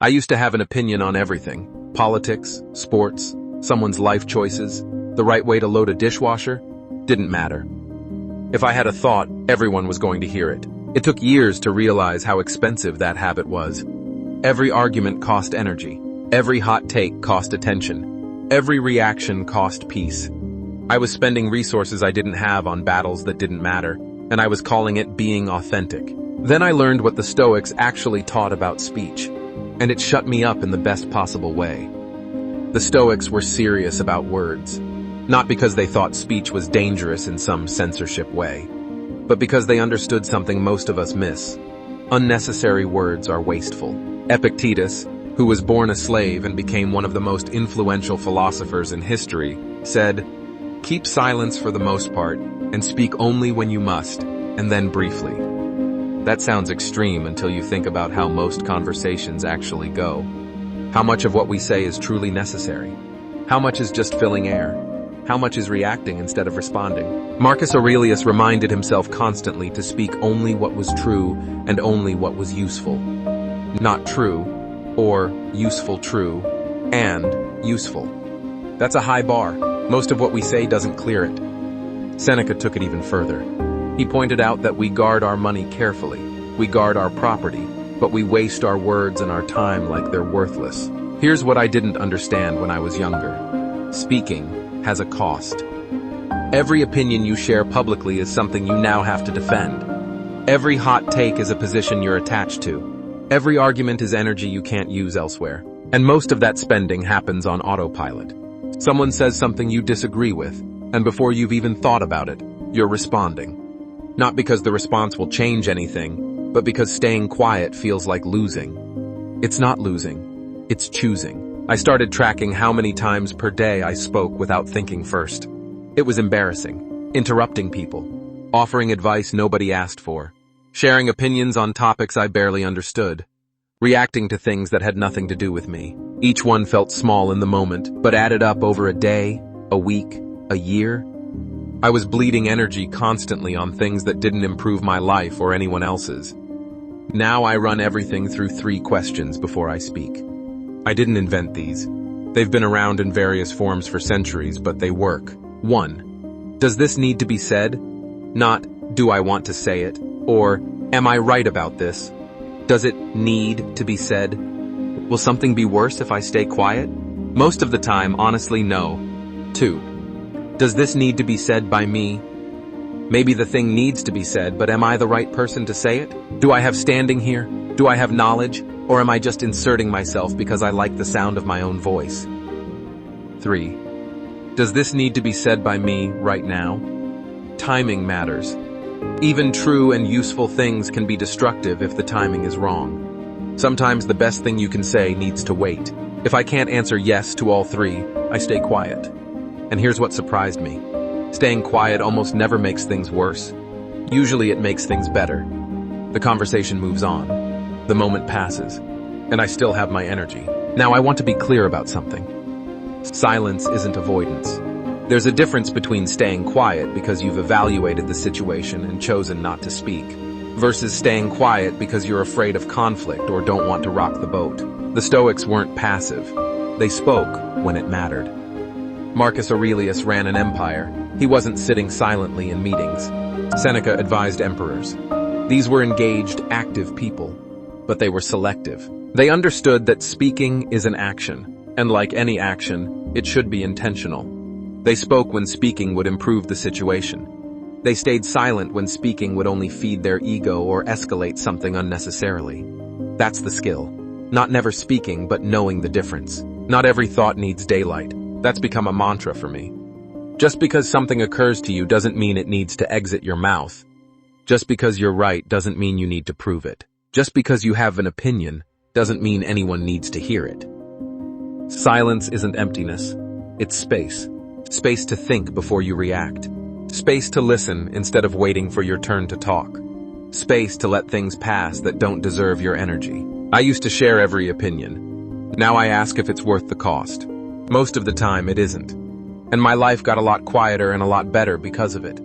I used to have an opinion on everything. Politics, sports, someone's life choices, the right way to load a dishwasher. Didn't matter. If I had a thought, everyone was going to hear it. It took years to realize how expensive that habit was. Every argument cost energy. Every hot take cost attention. Every reaction cost peace. I was spending resources I didn't have on battles that didn't matter, and I was calling it being authentic. Then I learned what the Stoics actually taught about speech, and it shut me up in the best possible way. The Stoics were serious about words, not because they thought speech was dangerous in some censorship way, but because they understood something most of us miss. Unnecessary words are wasteful. Epictetus, who was born a slave and became one of the most influential philosophers in history, said, "Keep silence for the most part, and speak only when you must, and then briefly." That sounds extreme until you think about how most conversations actually go. How much of what we say is truly necessary? How much is just filling air? How much is reacting instead of responding? Marcus Aurelius reminded himself constantly to speak only what was true and only what was useful. Not true, or useful true, and useful. That's a high bar. Most of what we say doesn't clear it. Seneca took it even further. He pointed out that we guard our money carefully, we guard our property, but we waste our words and our time like they're worthless. Here's what I didn't understand when I was younger. Speaking has a cost. Every opinion you share publicly is something you now have to defend. Every hot take is a position you're attached to. Every argument is energy you can't use elsewhere. And most of that spending happens on autopilot. Someone says something you disagree with, and before you've even thought about it, you're responding. Not because the response will change anything, but because staying quiet feels like losing. It's not losing, it's choosing. I started tracking how many times per day I spoke without thinking first. It was embarrassing. Interrupting people, offering advice nobody asked for, sharing opinions on topics I barely understood, reacting to things that had nothing to do with me. Each one felt small in the moment, but added up over a day, a week, a year. I was bleeding energy constantly on things that didn't improve my life or anyone else's. Now I run everything through 3 questions before I speak. I didn't invent these. They've been around in various forms for centuries, but they work. 1. Does this need to be said? Not, do I want to say it? Or, am I right about this? Does it need to be said? Will something be worse if I stay quiet? Most of the time, honestly, no. 2. Does this need to be said by me? Maybe the thing needs to be said, but am I the right person to say it? Do I have standing here? Do I have knowledge? Or am I just inserting myself because I like the sound of my own voice? 3. Does this need to be said by me right now? Timing matters. Even true and useful things can be destructive if the timing is wrong. Sometimes the best thing you can say needs to wait. If I can't answer yes to all 3, I stay quiet. And here's what surprised me. Staying quiet almost never makes things worse. Usually it makes things better. The conversation moves on. The moment passes. And I still have my energy. Now I want to be clear about something. Silence isn't avoidance. There's a difference between staying quiet because you've evaluated the situation and chosen not to speak, versus staying quiet because you're afraid of conflict or don't want to rock the boat. The Stoics weren't passive. They spoke when it mattered. Marcus Aurelius ran an empire. He wasn't sitting silently in meetings. Seneca advised emperors. These were engaged, active people, but they were selective. They understood that speaking is an action, and like any action, it should be intentional. They spoke when speaking would improve the situation. They stayed silent when speaking would only feed their ego or escalate something unnecessarily. That's the skill. Not never speaking, but knowing the difference. Not every thought needs daylight. That's become a mantra for me. Just because something occurs to you doesn't mean it needs to exit your mouth. Just because you're right doesn't mean you need to prove it. Just because you have an opinion doesn't mean anyone needs to hear it. Silence isn't emptiness. It's space. Space to think before you react. Space to listen instead of waiting for your turn to talk. Space to let things pass that don't deserve your energy. I used to share every opinion. Now I ask if it's worth the cost. Most of the time, it isn't. And my life got a lot quieter and a lot better because of it.